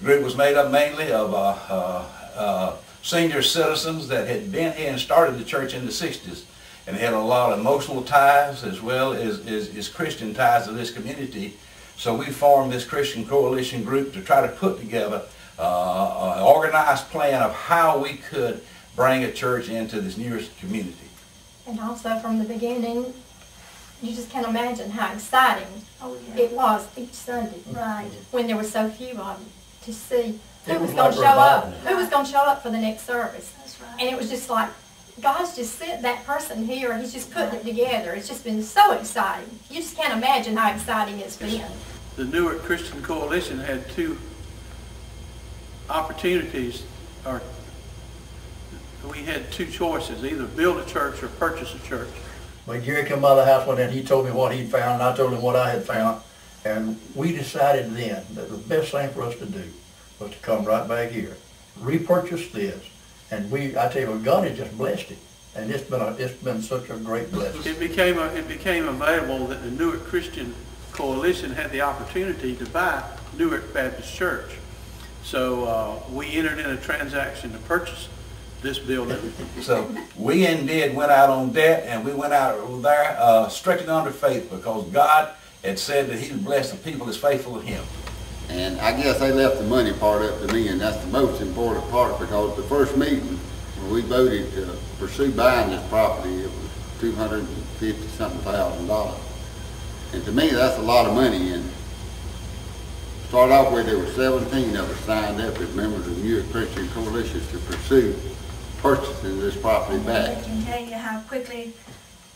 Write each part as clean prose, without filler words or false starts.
The group was made up mainly of senior citizens that had been here and started the church in the 60s. And they had a lot of emotional ties as well as Christian ties to this community. So we formed this Christian Coalition group to try to put together an organized plan of how we could bring a church into this Newark community. And also from the beginning, you just can't imagine how exciting it was each Sunday, right? When there were so few of them, to see who was going to show up, who was going to show up for the next service. That's right. And it was just like, God's just sent that person here, He's just putting it together. It's just been so exciting. You just can't imagine how exciting it's been. The Newark Christian Coalition had two opportunities, or we had two choices, either build a church or purchase a church. But Jerry came by the house one day and he told me what he'd found, and I told him what I had found. And we decided then that the best thing for us to do was to come right back here, repurchase this, and I tell you what, God has just blessed it. And it's been such a great blessing. It became available that the Newark Christian Coalition had the opportunity to buy Newark Baptist Church. So we entered in a transaction to purchase this building. So we indeed went out on debt, and we went out there strictly under faith, because God had said that He would bless the people that's faithful to Him. And I guess they left the money part up to me, and that's the most important part, because the first meeting when we voted to pursue buying this property, it was $250-something thousand. And to me, that's a lot of money. And start off with, there were 17 of us signed up as members of the Newark Christian Coalition to pursue purchasing this property back. I can tell you how quickly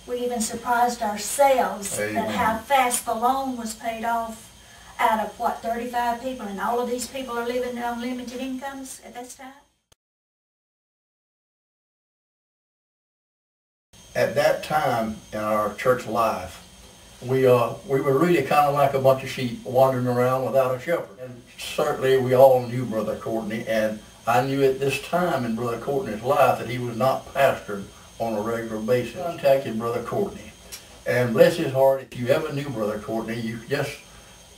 we even surprised ourselves at how fast the loan was paid off out of, what, 35 people, and all of these people are living on limited incomes at this time. At that time in our church life, we were really kind of like a bunch of sheep wandering around without a shepherd. And certainly we all knew Brother Courtney, and I knew at this time in Brother Courtney's life that he was not pastored on a regular basis. I contacted Brother Courtney, and bless his heart, if you ever knew Brother Courtney, you just,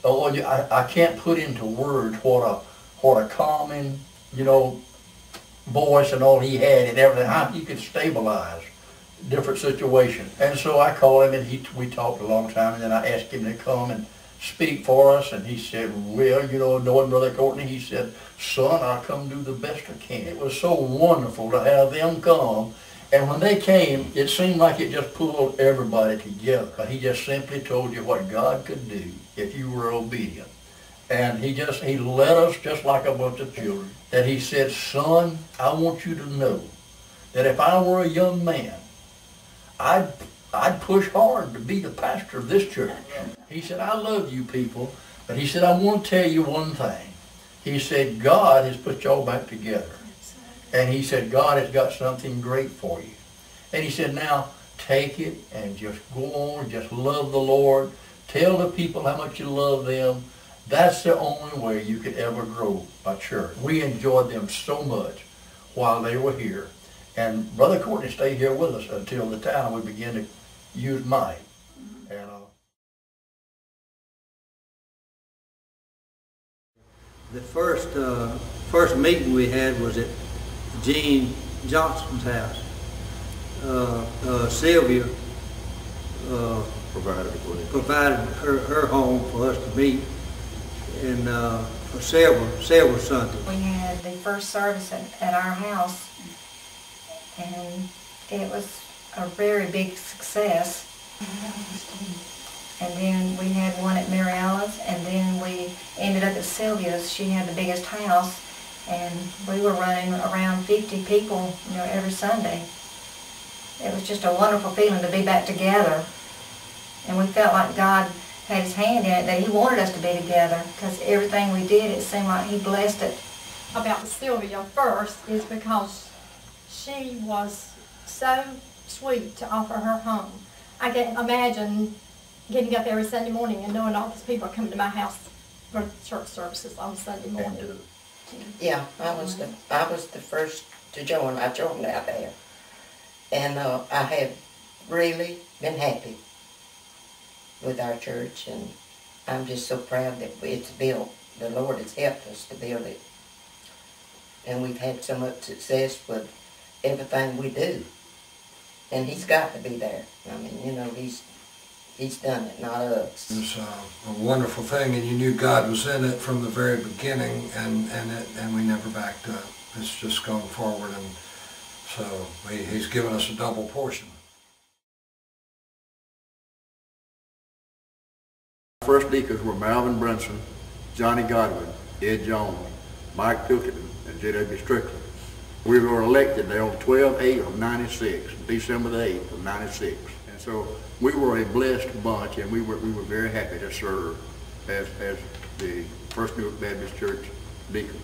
I can't put into words what a calming, voice and all he had and everything, how he could stabilize different situations. And so I called him, and we talked a long time, and then I asked him to come and speak for us, and he said, well, knowing Brother Courtney, he said, son, I'll come do the best I can. It was so wonderful to have them come, and when they came, it seemed like it just pulled everybody together. He just simply told you what God could do if you were obedient. And he led us just like a bunch of children. That he said, son, I want you to know that if I were a young man, I'd push hard to be the pastor of this church. He said, I love you people, but he said, I want to tell you one thing. He said, God has put y'all back together. And he said, God has got something great for you. And he said, now take it and just go on, just love the Lord. Tell the people how much you love them. That's the only way you could ever grow a church. We enjoyed them so much while they were here. And Brother Courtney stayed here with us until the time we began to use might. And the first meeting we had was at Gene Johnson's house. Sylvia provided her home for us to meet, and for several Sundays. We had the first service at our house, and it was a very big success. And then we had one at Mary Alice, and then we ended up at Sylvia's. She had the biggest house, and we were running around 50 people, every Sunday. It was just a wonderful feeling to be back together, and we felt like God had His hand in it, that He wanted us to be together, because everything we did, it seemed like He blessed it. About Sylvia first is because she was so sweet to offer her home. I can't imagine getting up every Sunday morning and knowing all these people are coming to my house for church services on Sunday morning. Yeah, I was the first to join. I joined out there, and I have really been happy with our church, and I'm just so proud that it's built the Lord has helped us to build it. And we've had so much success with everything we do. And he's got to be there. I mean, you know, he's done it, not us. It was a wonderful thing, and you knew God was in it from the very beginning, and we never backed up. It's just gone forward, and so he's given us a double portion. First deacons were Marvin Brunson, Johnny Godwin, Ed Jones, Mike Pilkington, and J.W. Strickland. We were elected there on 12/8 of '96, December the 8th of '96. And so we were a blessed bunch, and we were very happy to serve as the First Newark Baptist Church deacons.